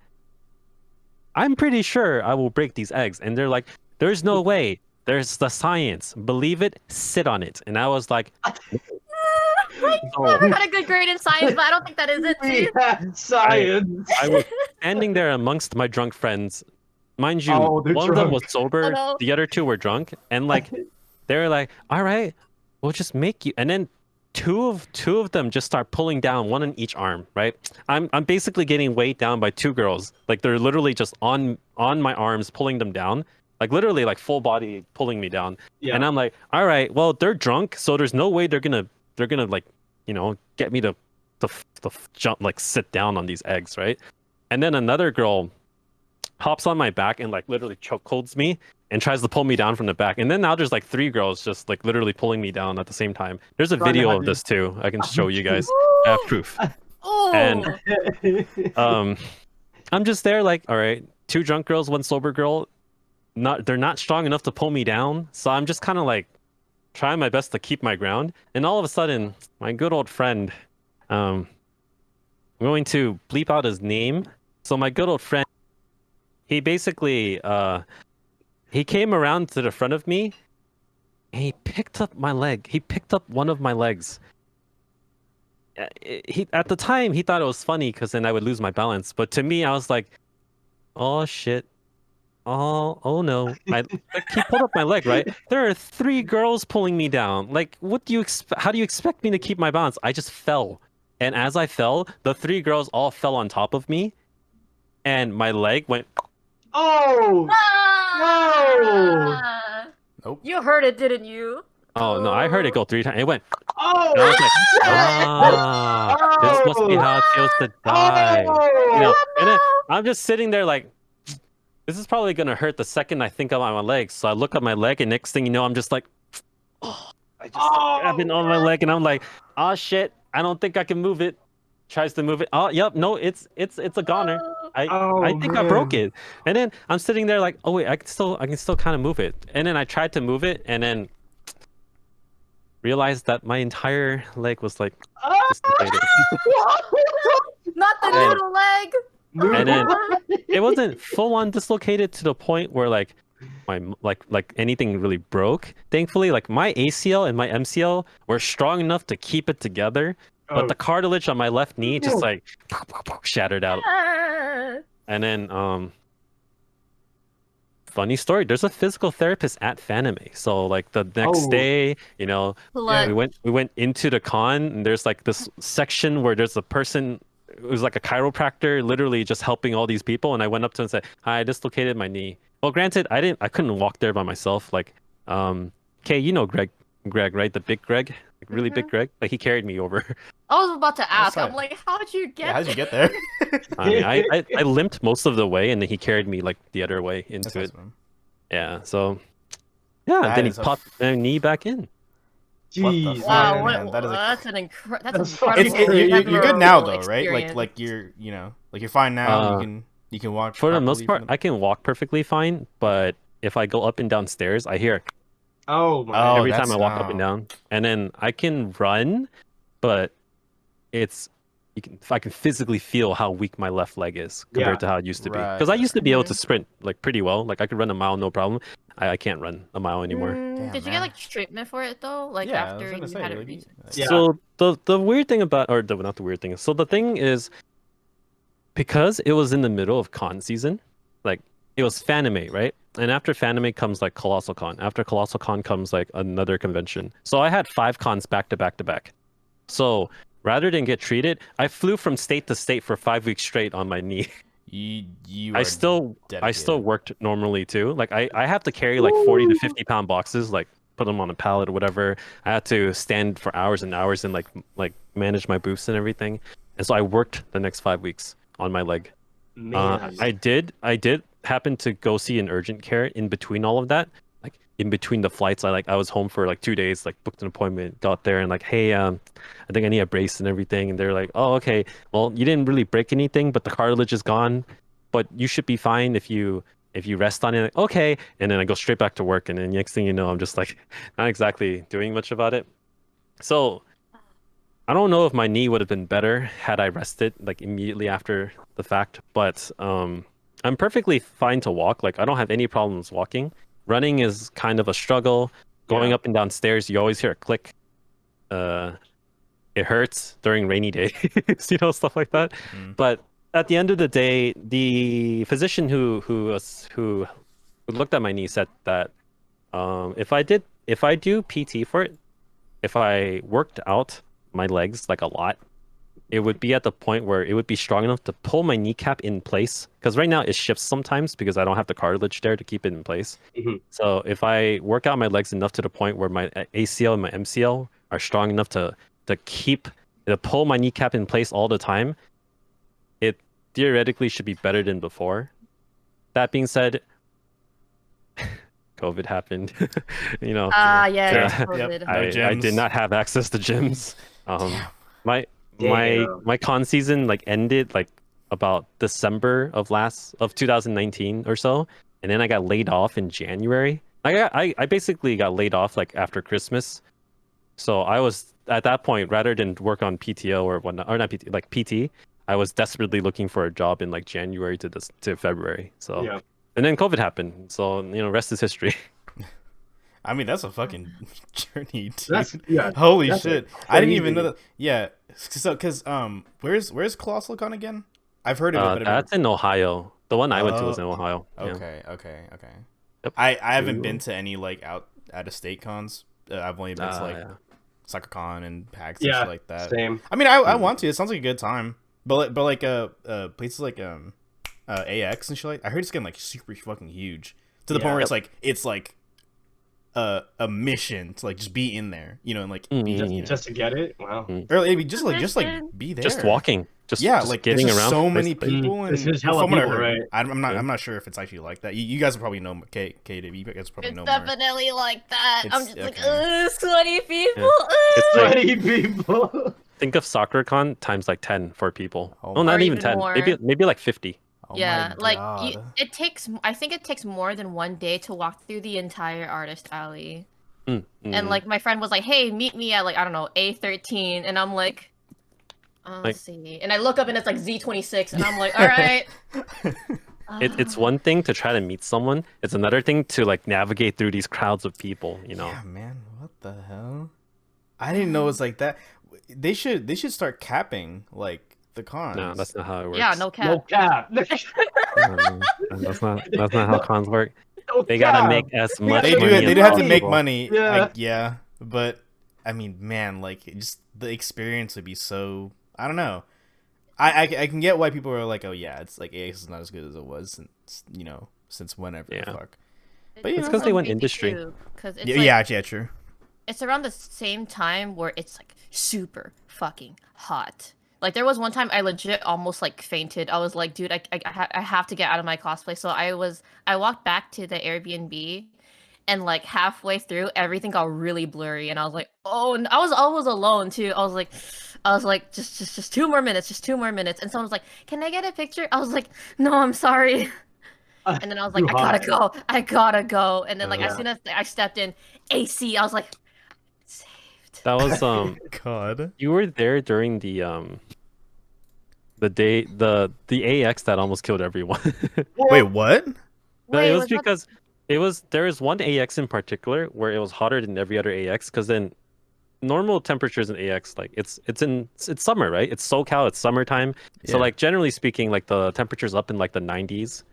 I'm pretty sure I will break these eggs. And they're like, there's no way. There's the science. Believe it, sit on it. And I was like, I never got a good grade in science, but I don't think that is it. We Too. had science. I was standing there amongst my drunk friends. Mind you, Oh, they're one of them drunk. was sober, Oh, no. the other 2 were drunk, and like they were like, all right, we'll just make you. And then two of them just start pulling down, one on each arm, right? I'm basically getting weighed down by 2 girls. Like they're literally just on my arms, pulling them down. Like literally like full body pulling me down. Yeah. And I'm like, all right, well, they're drunk, so there's no way they're gonna like, get me to jump, like sit down on these eggs, right? And then another girl hops on my back and like literally chokeholds me and tries to pull me down from the back. And then now there's like 3 girls just like literally pulling me down at the same time. There's a Trying to video hide of you. this too. I can show you guys. I have proof. Oh. And I'm just there like, all right, 2 drunk girls, 1 sober girl. They're not strong enough to pull me down. So I'm just kind of like trying my best to keep my ground, and all of a sudden, my good old friend, I'm going to bleep out his name. So my good old friend, he basically he came around to the front of me and he picked up my leg. He picked up one of my legs. He at the time he thought it was funny because then I would lose my balance. But to me, I was like, oh shit. Oh no. Like he pulled up my leg, right? There are 3 girls pulling me down. Like, what do you expect? How do you expect me to keep my balance? I just fell. And as I fell, the 3 girls all fell on top of me, and my leg went. Oh no! Nope. You heard it, didn't you? Oh no, I heard it go 3 times. It went. Oh! And I was like, Shit! this must be how it feels to die. You know, and then I'm just sitting there like, this is probably gonna hurt the second I think about my legs. So I look at my leg, and next thing you know, I'm just like, oh, I just grabbing on my leg, and I'm like, oh shit, I don't think I can move it. Tries to move it. Oh, yep, no, it's a goner. I think I broke it. And then I'm sitting there like, oh wait, I can still kind of move it. And then I tried to move it, and then realized that my entire leg was like dislocated. Not the And- noodle leg. And then it wasn't full on dislocated to the point where like my like anything really broke. Thankfully, like my ACL and my MCL were strong enough to keep it together, but the cartilage on my left knee just like shattered out. And then funny story, there's a physical therapist at Fanime. So like the next day, you know, we went into the con, and there's like this section where there's a person. It was like a chiropractor literally just helping all these people, and I went up to him and said, hi, I dislocated my knee. Well, granted, I couldn't walk there by myself. Like Kei, you know Greg, right? The big Greg, like really big Greg. Like he carried me over. I was about to ask. fine. I'm like, how'd you get? Yeah, how'd you get there? I mean, I limped most of the way, and then he carried me like the other way into it. Awesome. Yeah, so yeah, That then he is a popped my knee back in. Jeez. Wow, man, what, that is a- that's an that's That's incredible. You're good now though, memorable right? experience. Like you're like you're fine now. Uh, You can walk. For the properly most part, from I can walk perfectly fine, but if I go up and down stairs, I hear it Oh my. every that's- time I walk up and down. And then I can run, but I can physically feel how weak my left leg is compared Yeah. to how it used to be. Right, Because I used to be able Mhm. to sprint like pretty well. Like I could run a mile no problem. I can't run a mile anymore. Damn, Did you man. get like treatment for it though? Like Yeah, I was after gonna you say, had it like, recently? Yeah. So the weird thing about, or not the weird thing, so the thing is, because it was in the middle of con season, like it was Fanime, right? And after Fanime comes like Colossal Con. After Colossal Con comes like another convention. So I had 5 cons back to back to back. So rather than get treated, I flew from state to state for 5 weeks straight on my knee. You I are still dedicated. worked normally too. Like I have to carry like 40 to 50 pound boxes, like put them on a pallet or whatever. I had to stand for hours and hours and like manage my boosts and everything. And so I worked the next 5 weeks on my leg. Man. I did happen to go see an urgent care in between all of that. Like in between the flights, I was home for like 2 days, like booked an appointment, got there and like, hey, I think I need a brace and everything. And they're like, oh, okay. Well, you didn't really break anything, but the cartilage is gone. But you should be fine if you rest on it. Like, okay. And then I go straight back to work. And then next thing you know, I'm just like not exactly doing much about it. So I don't know if my knee would have been better had I rested like immediately after the fact, but I'm perfectly fine to walk. Like I don't have any problems walking. Running is kind of a struggle. Going Yeah. up and down stairs, you always hear a click. It hurts during rainy days, stuff like that. Mm. But at the end of the day, the physician who looked at my knee said that if I do PT for it, if I worked out my legs like a lot, it would be at the point where it would be strong enough to pull my kneecap in place. Because right now it shifts sometimes because I don't have the cartilage there to keep it in place. Mhm. So if I work out my legs enough to the point where my ACL and my MCL are strong enough to pull my kneecap in place all the time, it theoretically should be better than before. That being said, COVID happened. Ah, yeah, Sure. COVID. No I gyms. did not have access to gyms. My Damn. my con season like ended like about December of 2019 or so, and then I got laid off in January. I basically got laid off like after Christmas, so I was at that point rather than work on PTO or whatnot, or not PT, like PT. I was desperately looking for a job in like January to February. So Yeah. and then COVID happened. So rest is history. I mean, that's a fucking journey, dude. That's yeah. Holy that's shit! it. I didn't So even know easy. that. Yeah, so because where's Colossal Con again? I've heard of it, but I've never... That's in Ohio. The one I went to was in Ohio. Yeah. Okay. Yep. I haven't Cool. been to any like out of state cons. I've only been to like Yeah. SoccerCon and PAX and Yeah. shit like that. Same. I mean, I want to. It sounds like a good time. But places like AX and shit like, I heard it's getting like super fucking huge to the point where it's like a mission to like just be in there, and like be, Just to get it. Wow. or maybe just like be there. Just walking. Just like getting there's just around. so many basically. people, and It's just hella from what I people, heard, right? I'm not sure if it's actually like that. You guys will probably know K, you guys probably It's know more. definitely like that. I'm It's- just like, okay. ugh, sweaty people. It's like, 20 people. think of SoccerCon times like 10 for people. Oh Oh, my- not Or even even 10. more. Maybe like 50. Oh Yeah, my like God. it takes. I think it takes more than one day to walk through the entire artist alley. And like my friend was like, "Hey, meet me at like I don't know A13," and I'm like, let's see. And I look up and it's like Z26, and I'm like, "All right." It's one thing to try to meet someone. It's another thing to like navigate through these crowds of people. Yeah, man, what the hell? I didn't know it was like that. They should start capping like the cons. No, that's not how it works. Yeah, no cap. No cap. That's not how cons work. No They gotta cap. make as much They do money it. They as do have to possible. make money. Yeah. Yeah, but I mean, man, like just the experience would be so. I don't know. I can get why people are like, oh yeah, it's like AX is not as good as it was since whenever the Yeah. fuck. But It's 'cause they went industry. Because it's Yeah, like, yeah, true. it's around the same time where it's like super fucking hot. Like there was one time I legit almost like fainted. I was like, dude, I have to get out of my cosplay. So I walked back to the Airbnb, and like halfway through, everything got really blurry, and I was like, oh, and I was always alone too. I was like, just 2 more minutes, just 2 more minutes, and someone was like, can I get a picture? I was like, no, I'm sorry. And then I was like, Too I gotta go. And then like as Yeah. soon as I stepped in, AC, I was like, saved. That was God. you were there during the day the AX that almost killed everyone. Wait, what? No, it was was that- because there is one AX in particular where it was hotter than every other AX because then normal temperatures in AX like it's summer, right? It's SoCal, it's summertime. So Yeah. like generally speaking, like the temperature's up in like the 90s,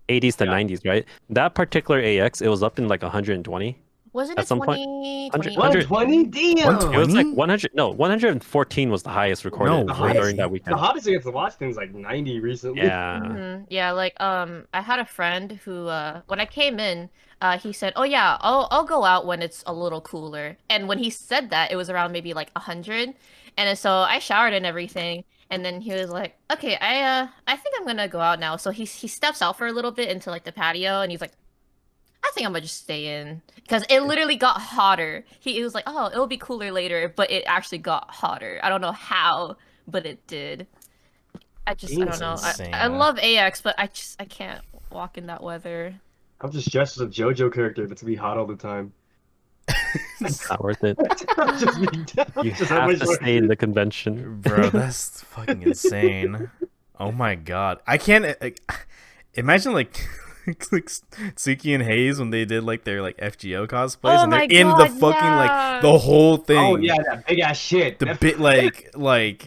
80s to Yeah. 90s, right? That particular AX, it was up in like 120. Wasn't At it some point- 20, 100 120? Damn. 120? It was like 20? 100, no, 114 was the highest recorded No for way. during that The weekend. hottest against the Washington's like 90 recently. Yeah. Yeah, like I had a friend who when I came in, he said, "Oh yeah, I'll go out when it's a little cooler." And when he said that, it was around maybe like 100. And so I showered and everything, and then he was like, "Okay, I think I'm gonna go out now." So he steps out for a little bit into like the patio, and he's like, I think I'm gonna just stay in because it literally got hotter. He was like, "Oh, it'll be cooler later," but it actually got hotter. I don't know how, but it did. I don't That's know. insane. I love AX, but I can't walk in that weather. I'm just dressed as a JoJo character that's gonna be hot all the time. It's not worth it. I'm just You just have to stay in the convention. Bro, that's fucking insane. Oh my God, I can't imagine like Suki and Hayes when they did like their like FGO cosplays Oh and they're my in the God, fucking yeah. like the whole thing. Oh yeah, that big ass shit. The That- bit like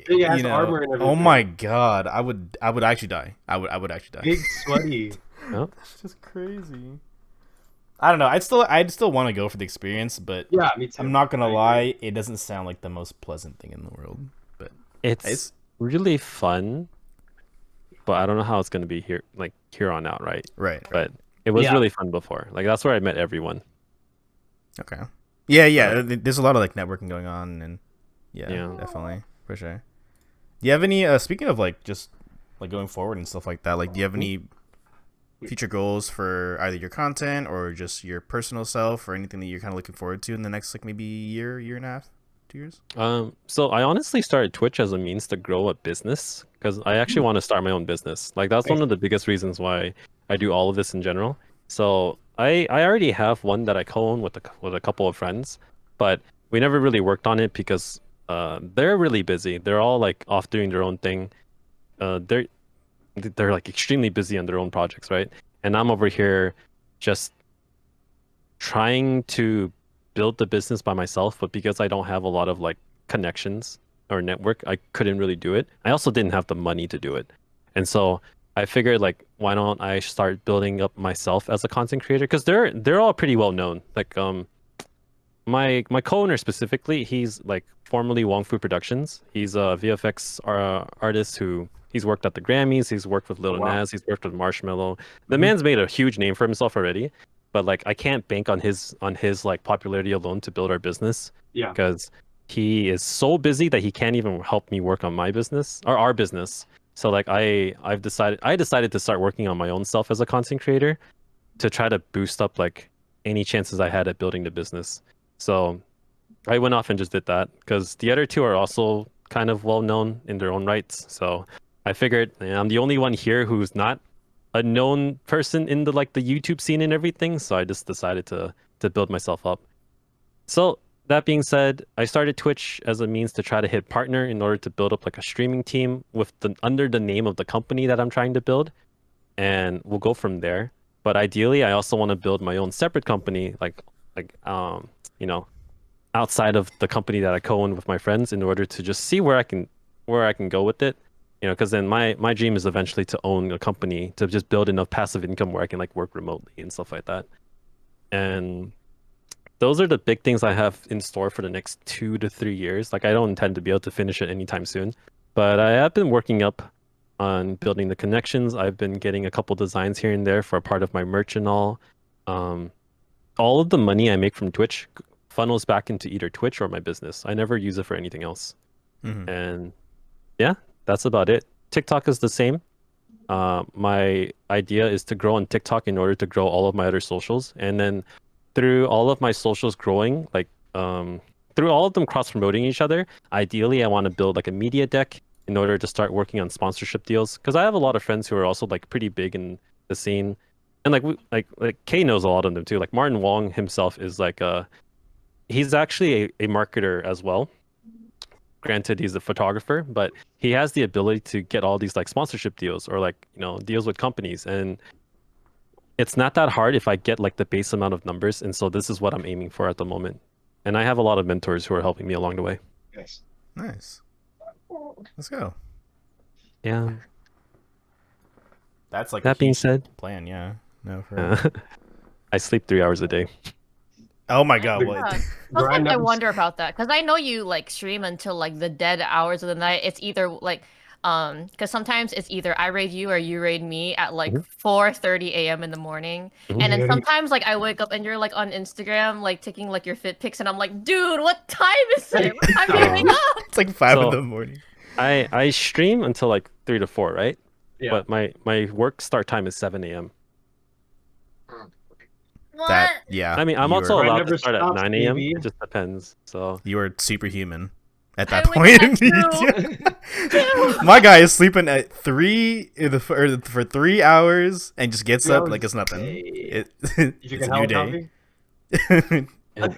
Big ass you know. armor and Oh everything. my God, I would actually die. I would actually die. big sweaty. That's just crazy. I don't know. I'd still want to go for the experience, but Yeah, me too. I'm not gonna I agree. lie. It doesn't sound like the most pleasant thing in the world. But It's really fun, but I don't know how it's gonna be here on out, right? right. But it was Yeah. really fun before. Like that's where I met everyone. Okay. Yeah. There's a lot of like networking going on, and yeah. Definitely for sure. Do you have any? Speaking of like just like going forward and stuff like that, like do you have any future goals for either your content or just your personal self or anything that you're kind of looking forward to in the next like maybe year and a half, 2 years? So I honestly started Twitch as a means to grow a business because I actually want to start my own business. Like that's one of the biggest reasons why I do all of this in general. So I already have one that I co-own with with a couple of friends, but we never really worked on it because they're really busy. They're all like off doing their own thing. They're like extremely busy on their own projects, right? And I'm over here just trying to build the business by myself, but because I don't have a lot of like connections or network, I couldn't really do it. I also didn't have the money to do it. And so I figured like why don't I start building up myself as a content creator, because they're all pretty well known. Like my co-owner specifically, he's like formerly Wong Fu Productions. He's a VFX artist who he's worked at the Grammys, he's worked with Lil wow. Nas, he's worked with Marshmello. The Mhm. man's made a huge name for himself already, but like I can't bank on his like popularity alone to build our business Yeah. because he is so busy that he can't even help me work on my business or our business. So like I decided to start working on my own self as a content creator to try to boost up like any chances I had at building the business. So I went off and just did that because the other two are also kind of well known in their own rights. So I figured I'm the only one here who's not a known person in the like the YouTube scene and everything. So I just decided to build myself up. So that being said, I started Twitch as a means to try to hit partner in order to build up like a streaming team with the under the name of the company that I'm trying to build, and we'll go from there. But ideally, I also want to build my own separate company, like you know, outside of the company that I co-own with my friends, in order to just see where I can go with it. You know, because then my dream is eventually to own a company to just build enough passive income where I can like work remotely and stuff like that. And those are the big things I have in store for the next 2 to 3 years. Like I don't intend to be able to finish it anytime soon, but I have been working up on building the connections. I've been getting a couple designs here and there for a part of my merch and all. Um, all of the money I make from Twitch funnels back into either Twitch or my business. I never use it for anything else. Mhm. And yeah, that's about it. TikTok is the same. My idea is to grow on TikTok in order to grow all of my other socials, and then through all of my socials growing, like through all of them cross promoting each other, ideally I want to build like a media deck in order to start working on sponsorship deals, because I have a lot of friends who are also like pretty big in the scene, and like Kei knows a lot of them too. Like Martin Wong himself is like he's actually a marketer as well. Granted, he's a photographer, but he has the ability to get all these like sponsorship deals or like deals with companies, and it's not that hard if I get like the base amount of numbers. And so this is what I'm aiming for at the moment. And I have a lot of mentors who are helping me along the way. Nice. Nice. Let's go. Yeah. That's like That a being huge said, plan. Yeah. No. For I sleep 3 hours a day. Oh my god. The- What? Yeah. Grind Sometimes I never wonder about that because I know you like stream until like the dead hours of the night. It's either like because sometimes it's either I raid you or you raid me at like Mhm. 4:30 a.m. in the morning. Mhm. And then Yeah. sometimes like I wake up and you're like on Instagram like taking like your fit pics and I'm like, dude, what time is it? What time do you wake up? It's like 5 in So the morning. I stream until like 3 to 4, right? Yeah. But my work start time is 7 a.m. What? That yeah. I mean, I'm you also are, Grind allowed never to start at stops, 9 a.m. baby. It just depends. So you are superhuman at I that wake up point. at 2. My guy is sleeping at 3 for 3 hours and just gets 3 up hours like it's a nothing. day. It's You a can new have day. coffee? and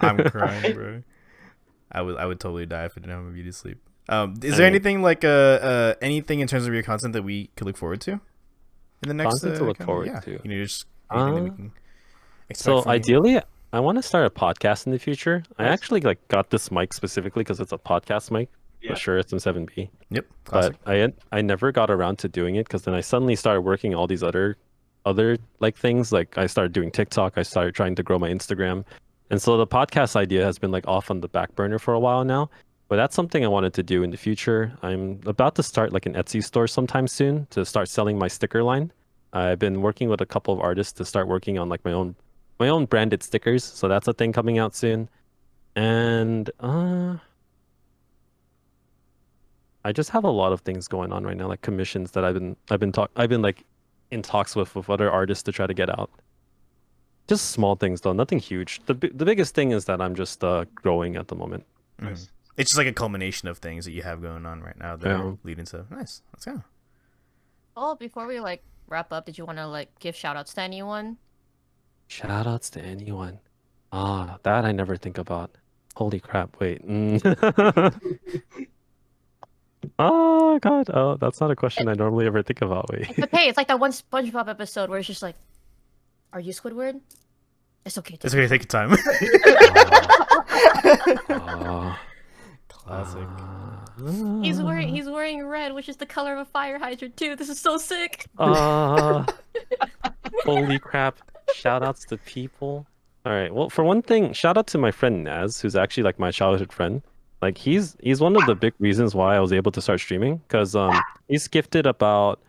I'm crying, bro. I would totally die if I didn't have a beauty sleep. Is I there mean, anything like anything in terms of your content that we could look forward to in the next content to look coming- forward yeah, to. just anything that we Uh, can expect So from you? ideally, I want to start a podcast in the future. I Nice. actually like got this mic specifically because it's a podcast mic. Yeah. For sure, it's in 7B. Yep, But classic. I never got around to doing it because then I suddenly started working all these other like things. Like I started doing TikTok. I started trying to grow my Instagram, and so the podcast idea has been like off on the back burner for a while now. But that's something I wanted to do in the future. I'm about to start like an Etsy store sometime soon to start selling my sticker line. I've been working with a couple of artists to start working on like my own branded stickers. So that's a thing coming out soon. And I just have a lot of things going on right now, like commissions that I've been like in talks with other artists to try to get out. Just small things though, nothing huge. The biggest thing is that I'm just growing at the moment. Nice. It's just like a culmination of things that you have going on right now that Yeah. are leading to nice. Let's go. Oh, before we like wrap up, did you want to like give shout outs to anyone? Shout outs to anyone. Ah, that I never think about. Holy crap! Wait. Oh God. Oh, that's not a question I normally ever think about. Wait. It's okay. It's like that one SpongeBob episode where it's just like, "Are you Squidward?" It's okay. It's Take okay. your Take your time. Ah, Classic. He's wearing red, which is the color of a fire hydrant too. This is so sick. Holy crap. Shout outs to people. All right. Well, for one thing, shout out to my friend Naz, who's actually like my childhood friend. Like he's one of the big reasons why I was able to start streaming because he's gifted about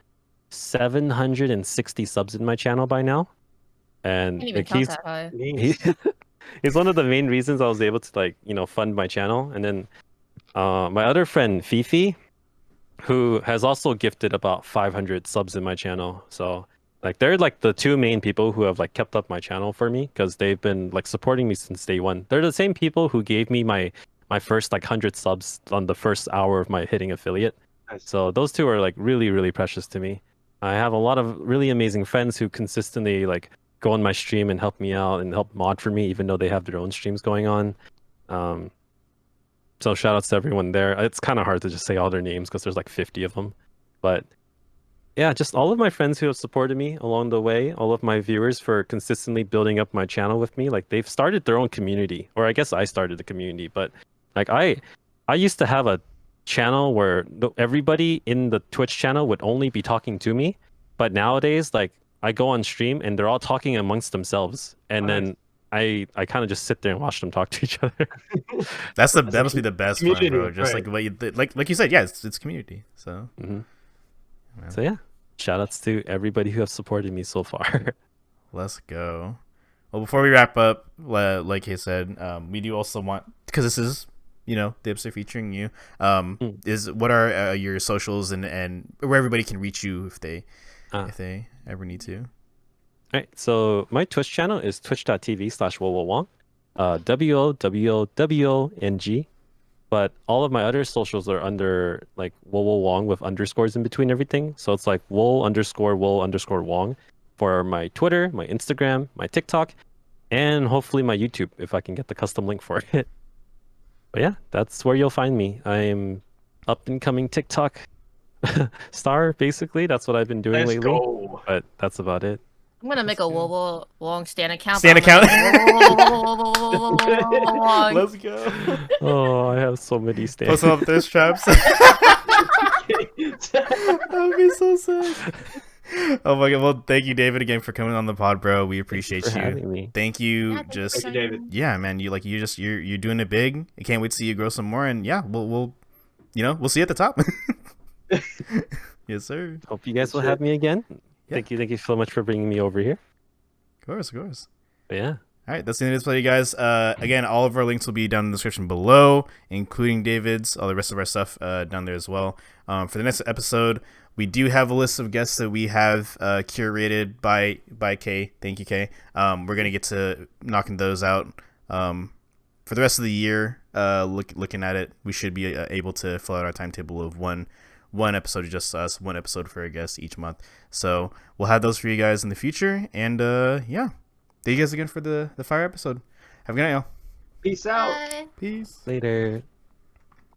760 subs in my channel by now. I And can't even like count that high. he, he's one of the main reasons I was able to like, fund my channel. And then my other friend Fifi, who has also gifted about 500 subs in my channel. So like they're like the two main people who have like kept up my channel for me because they've been like supporting me since day one. They're the same people who gave me my first like 100 subs on the first hour of my hitting affiliate. Nice. So those two are like really, really precious to me. I have a lot of really amazing friends who consistently like go on my stream and help me out and help mod for me, even though they have their own streams going on. So shout outs to everyone there. It's kind of hard to just say all their names because there's like 50 of them. But yeah, just all of my friends who have supported me along the way, all of my viewers for consistently building up my channel with me. Like they've started their own community, or I guess I started the community, but like I used to have a channel where everybody in the Twitch channel would only be talking to me, but nowadays like I go on stream and they're all talking amongst themselves, and Nice. then I kind of just sit there and watch them talk to each other. That must be the best part, community, bro. Just right. like what you like you said, yeah, it's community. So Mhm. Man. So yeah, shout outs to everybody who have supported me so far. Let's go. Well, before we wrap up, like he said, we do also want, because this is, Dipster featuring you. Is what are your socials and where everybody can reach you if they ever need to. All right, so my Twitch channel is twitch.tv/WoWoWong, WoWoWong. But all of my other socials are under like WoWoWong with underscores in between everything. So it's like Wo_Wo_Wong for my Twitter, my Instagram, my TikTok, and hopefully my YouTube if I can get the custom link for it. But yeah, that's where you'll find me. I'm up and coming TikTok star, basically. That's what I've been doing Let's lately. go. But that's about it. I'm gonna make a WoWoWong Stan account. Stan but I'm account? like, WoWoWong. Let's go. Oh, I have so many Post stands. them up thirst traps. That would be so sick. Oh my god! Well, thank you, David, again for coming on the pod, bro. We appreciate for you. having me. Thank you. Yeah, thank you Just for Thank you, David. joining. yeah, man. You're doing it big. I can't wait to see you grow some more. And yeah, we'll see you at the top. Yes, sir. Hope you guys will Shit. have me again. Yeah. Thank you so much for bringing me over here. Of course. But yeah. All right, that's the end of this play, guys. Again, all of our links will be down in the description below, including David's, all the rest of our stuff down there as well. For the next episode, we do have a list of guests that we have curated by Kei. Thank you, Kei. We're gonna get to knocking those out. For the rest of the year, looking at it, we should be able to fill out our timetable of one episode of just us, one episode for a guest each month. So we'll have those for you guys in the future. And yeah. Thank you guys again for the fire episode. Have a good night, y'all. Peace out. Bye. Peace. Later.